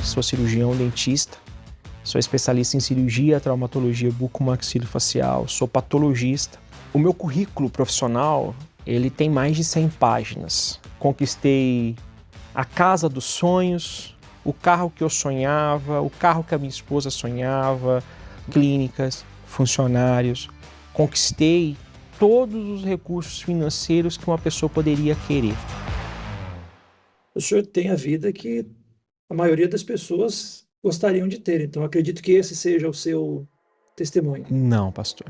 sou cirurgião dentista, sou especialista em cirurgia, traumatologia bucomaxilofacial, sou patologista. O meu currículo profissional, ele tem mais de 100 páginas. Conquistei a casa dos sonhos, o carro que eu sonhava, o carro que a minha esposa sonhava, clínicas, funcionários. Conquistei todos os recursos financeiros que uma pessoa poderia querer. O senhor tem a vida que a maioria das pessoas gostariam de ter, então acredito que esse seja o seu testemunho. Não, pastor.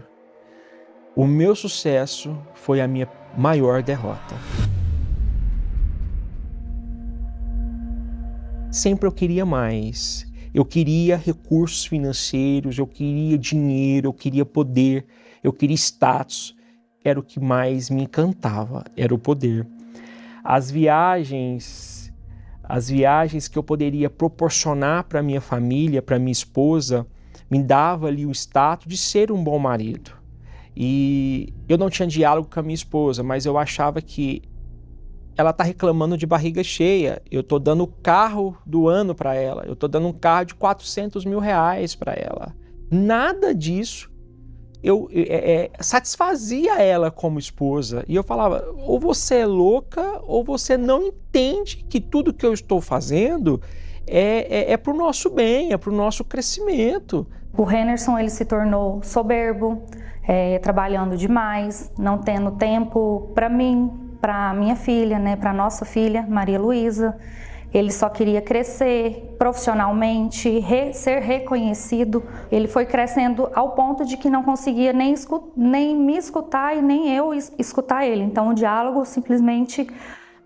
O meu sucesso foi a minha maior derrota. Sempre eu queria mais. Eu queria recursos financeiros, eu queria dinheiro, eu queria poder, eu queria status. Era o que mais me encantava, era o poder. As viagens que eu poderia proporcionar para minha família, para minha esposa, me dava ali o status de ser um bom marido. E eu não tinha diálogo com a minha esposa, mas eu achava que ela está reclamando de barriga cheia. Eu estou dando o carro do ano para ela. Eu estou dando um carro de R$400 mil para ela. Nada disso satisfazia ela como esposa. E eu falava, ou você é louca, ou você não entende que tudo que eu estou fazendo é para o nosso bem, é para o nosso crescimento. O Hennerson, ele se tornou soberbo, trabalhando demais, não tendo tempo para mim, para minha filha, né, para nossa filha, Maria Luísa. Ele só queria crescer profissionalmente, ser reconhecido. Ele foi crescendo ao ponto de que não conseguia nem me escutar e nem eu escutar ele. Então o diálogo simplesmente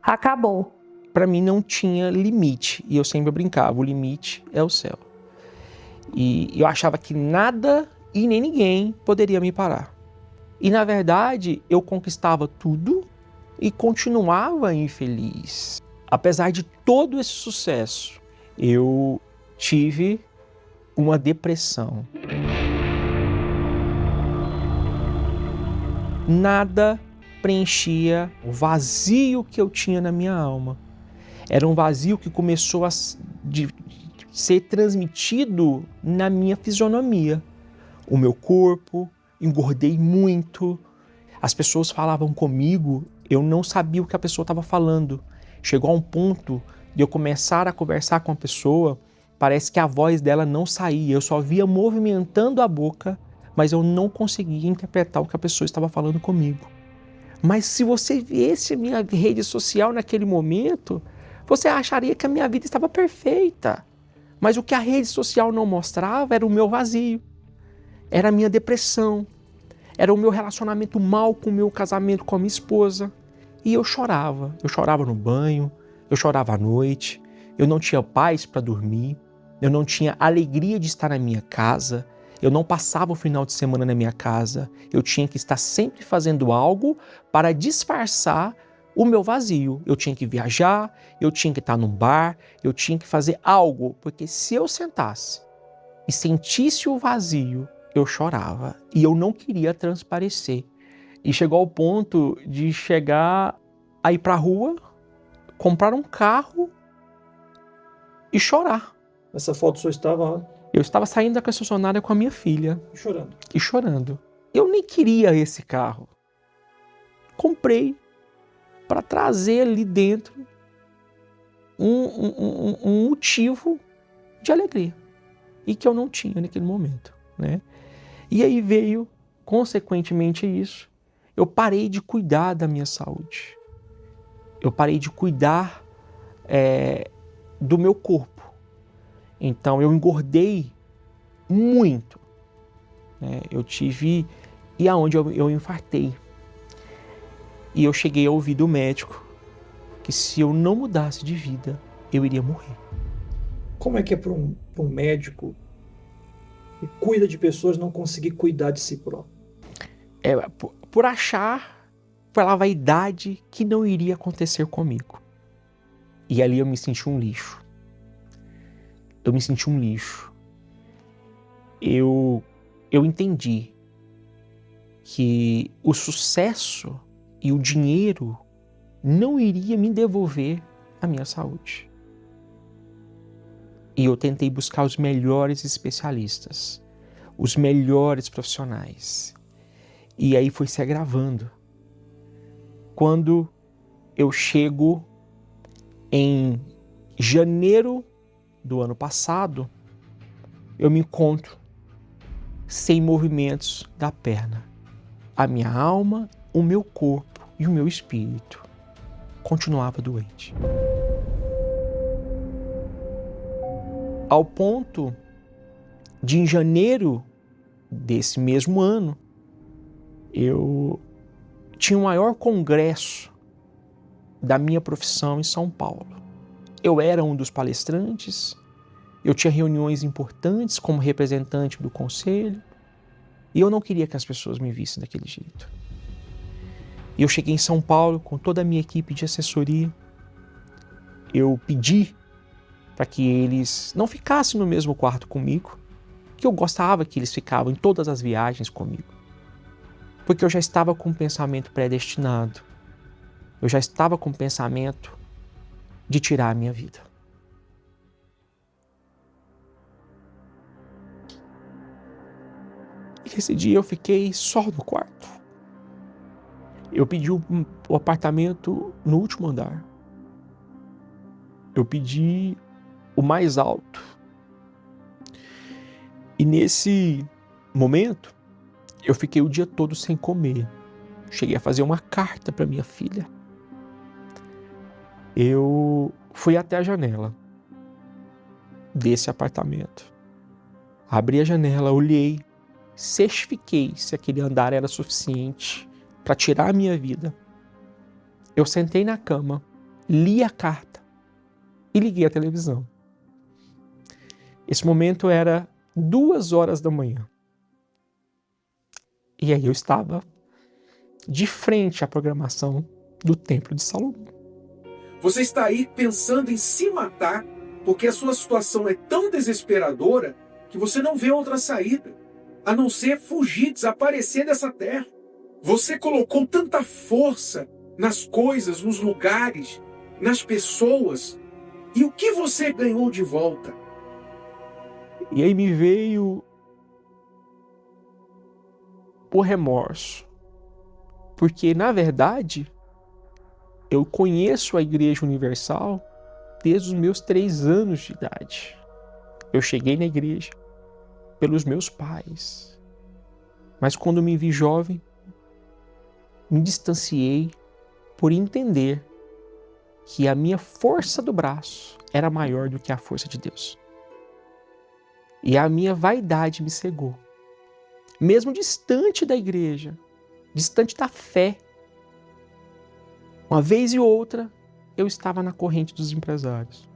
acabou. Para mim não tinha limite, e eu sempre brincava, o limite é o céu. E eu achava que nada e nem ninguém poderia me parar. E na verdade eu conquistava tudo e continuava infeliz. Apesar de todo esse sucesso, eu tive uma depressão. Nada preenchia o vazio que eu tinha na minha alma. Era um vazio que começou a ser transmitido na minha fisionomia. O meu corpo, engordei muito. As pessoas falavam comigo, eu não sabia o que a pessoa estava falando. Chegou a um ponto de eu começar a conversar com a pessoa, parece que a voz dela não saía, eu só via movimentando a boca, mas eu não conseguia interpretar o que a pessoa estava falando comigo. Mas se você viesse a minha rede social naquele momento, você acharia que a minha vida estava perfeita. Mas o que a rede social não mostrava era o meu vazio, era a minha depressão, era o meu relacionamento mal com o meu casamento com a minha esposa. E eu chorava no banho, eu chorava à noite, eu não tinha paz para dormir, eu não tinha alegria de estar na minha casa, eu não passava o final de semana na minha casa, eu tinha que estar sempre fazendo algo para disfarçar o meu vazio. Eu tinha que viajar, eu tinha que estar num bar, eu tinha que fazer algo, porque se eu sentasse e sentisse o vazio, eu chorava e eu não queria transparecer. E chegou ao ponto de chegar a ir para a rua, comprar um carro e chorar. Essa foto só estava lá? Eu estava saindo da concessionária com a minha filha. E chorando. Eu nem queria esse carro. Comprei para trazer ali dentro um motivo de alegria. E que eu não tinha naquele momento, né? E aí veio, consequentemente, isso. Eu parei de cuidar da minha saúde. Eu parei de cuidar do meu corpo. Então eu engordei muito. Né? E aonde eu infartei. E eu cheguei a ouvir do médico que se eu não mudasse de vida, eu iria morrer. Como é que é para um médico que cuida de pessoas não conseguir cuidar de si próprio? Por achar, pela vaidade, que não iria acontecer comigo. E ali eu me senti um lixo. Eu entendi que o sucesso e o dinheiro não iria me devolver a minha saúde. E eu tentei buscar os melhores especialistas, os melhores profissionais. E aí foi se agravando. Quando eu chego em janeiro do ano passado, eu me encontro sem movimentos da perna. A minha alma, o meu corpo e o meu espírito continuava doente. Ao ponto de, em janeiro desse mesmo ano, eu tinha o maior congresso da minha profissão em São Paulo. Eu era um dos palestrantes, eu tinha reuniões importantes como representante do conselho, e eu não queria que as pessoas me vissem daquele jeito. E eu cheguei em São Paulo com toda a minha equipe de assessoria. Eu pedi para que eles não ficassem no mesmo quarto comigo, que eu gostava que eles ficavam em todas as viagens comigo. Porque eu já estava com um pensamento predestinado. Eu já estava com o pensamento de tirar a minha vida. E esse dia eu fiquei só no quarto. Eu pedi o apartamento no último andar. Eu pedi o mais alto. E nesse momento, eu fiquei o dia todo sem comer. Cheguei a fazer uma carta para minha filha. Eu fui até a janela desse apartamento. Abri a janela, olhei, certifiquei se aquele andar era suficiente para tirar a minha vida. Eu sentei na cama, li a carta e liguei a televisão. Esse momento era 2h da manhã. E aí eu estava de frente à programação do Templo de Salomão. Você está aí pensando em se matar porque a sua situação é tão desesperadora que você não vê outra saída, a não ser fugir, desaparecer dessa terra. Você colocou tanta força nas coisas, nos lugares, nas pessoas, e o que você ganhou de volta? E aí me veio o remorso, porque na verdade eu conheço a Igreja Universal desde os meus 3 anos de idade. Eu cheguei na igreja pelos meus pais, mas quando me vi jovem, me distanciei por entender que a minha força do braço era maior do que a força de Deus. E a minha vaidade me cegou. Mesmo distante da igreja, distante da fé, uma vez e outra, eu estava na corrente dos empresários.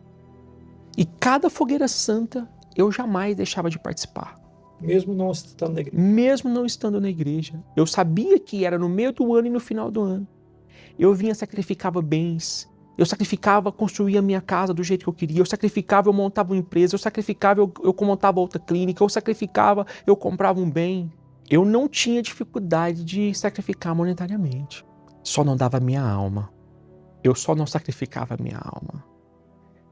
E cada fogueira santa, eu jamais deixava de participar. Mesmo não estando na igreja. Mesmo não estando na igreja. Eu sabia que era no meio do ano e no final do ano. Eu vinha, sacrificava bens. Eu sacrificava construir a minha casa do jeito que eu queria. Eu sacrificava, eu montava uma empresa. Eu sacrificava, eu montava outra clínica. Eu sacrificava, eu comprava um bem. Eu não tinha dificuldade de sacrificar monetariamente. Só não dava a minha alma. Eu só não sacrificava a minha alma.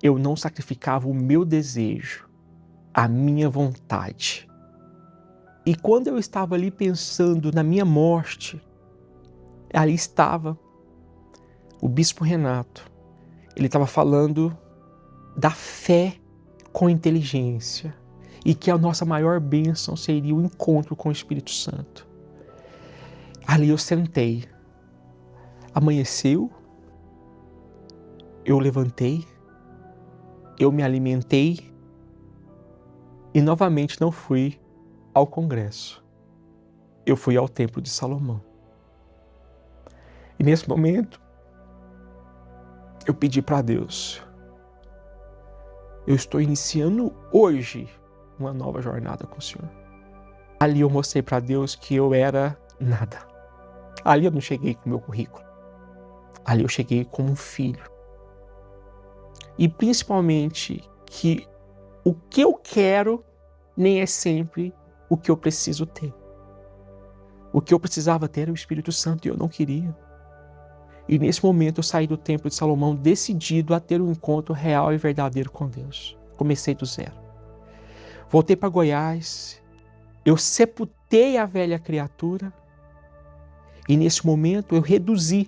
Eu não sacrificava o meu desejo, a minha vontade. E quando eu estava ali pensando na minha morte, ali estava o Bispo Renato. Ele estava falando da fé com inteligência e que a nossa maior bênção seria o encontro com o Espírito Santo. Ali eu sentei. Amanheceu, eu levantei, eu me alimentei e novamente não fui ao congresso. Eu fui ao Templo de Salomão. E nesse momento, eu pedi para Deus, eu estou iniciando hoje uma nova jornada com o Senhor. Ali eu mostrei para Deus que eu era nada. Ali eu não cheguei com o meu currículo. Ali eu cheguei como um filho. E principalmente que o que eu quero nem é sempre o que eu preciso ter. O que eu precisava ter era o Espírito Santo e eu não queria. E nesse momento eu saí do Templo de Salomão decidido a ter um encontro real e verdadeiro com Deus. comecei do zero. Voltei para Goiás, eu sepultei a velha criatura e nesse momento eu reduzi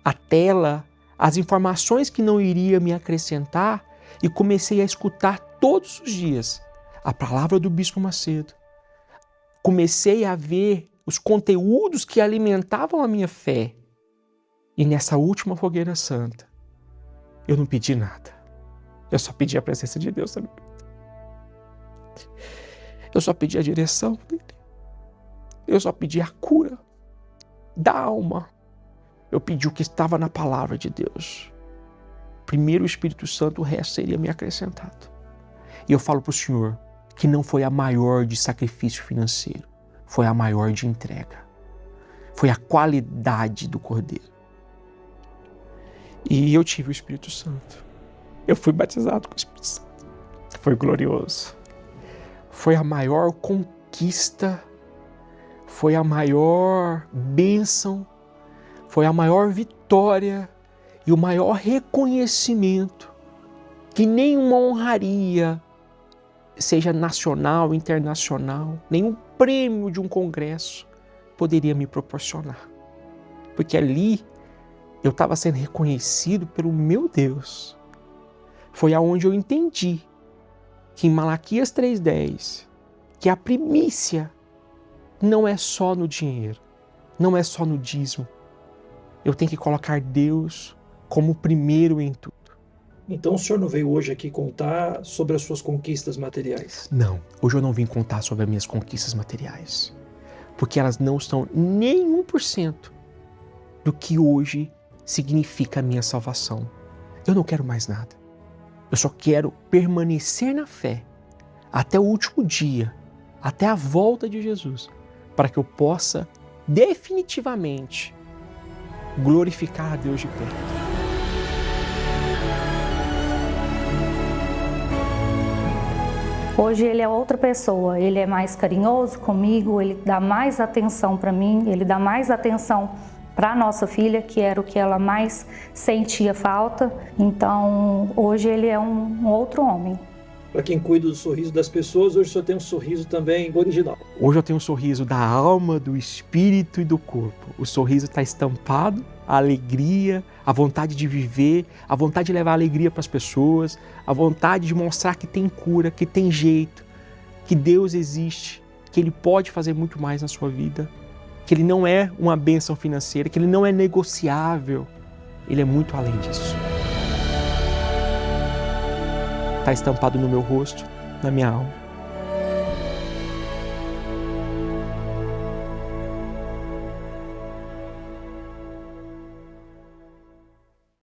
a tela, as informações que não iria me acrescentar e comecei a escutar todos os dias a palavra do Bispo Macedo. Comecei a ver os conteúdos que alimentavam a minha fé. E nessa última fogueira santa, eu não pedi nada. Eu só pedi a presença de Deus na minha vida. Eu só pedi a direção dele. Eu só pedi a cura da alma. Eu pedi o que estava na palavra de Deus. Primeiro o Espírito Santo, o resto seria me acrescentado. E eu falo para o Senhor que não foi a maior de sacrifício financeiro, foi a maior de entrega. Foi a qualidade do Cordeiro. E eu tive o Espírito Santo. Eu fui batizado com o Espírito Santo. Foi glorioso. Foi a maior conquista, foi a maior bênção, foi a maior vitória e o maior reconhecimento que nenhuma honraria, seja nacional, internacional, nenhum prêmio de um congresso poderia me proporcionar. Porque ali eu estava sendo reconhecido pelo meu Deus. Foi aonde eu entendi que em Malaquias 3,10, que a primícia não é só no dinheiro, não é só no dízimo. Eu tenho que colocar Deus como primeiro em tudo. Então o senhor não veio hoje aqui contar sobre as suas conquistas materiais? Não, hoje eu não vim contar sobre as minhas conquistas materiais, porque elas não são nem 1% do que hoje significa a minha salvação. Eu não quero mais nada. Eu só quero permanecer na fé até o último dia, até a volta de Jesus, para que eu possa definitivamente glorificar a Deus de perto. Hoje ele é outra pessoa, ele é mais carinhoso comigo, ele dá mais atenção para mim, ele dá mais atenção para a nossa filha, que era o que ela mais sentia falta. Então, hoje ele é um outro homem. Para quem cuida do sorriso das pessoas, hoje o senhor tem um sorriso também original. Hoje eu tenho um sorriso da alma, do espírito e do corpo. O sorriso está estampado, a alegria, a vontade de viver, a vontade de levar alegria para as pessoas, a vontade de mostrar que tem cura, que tem jeito, que Deus existe, que Ele pode fazer muito mais na sua vida, que Ele não é uma bênção financeira, que Ele não é negociável, Ele é muito além disso. Está estampado no meu rosto, na minha alma.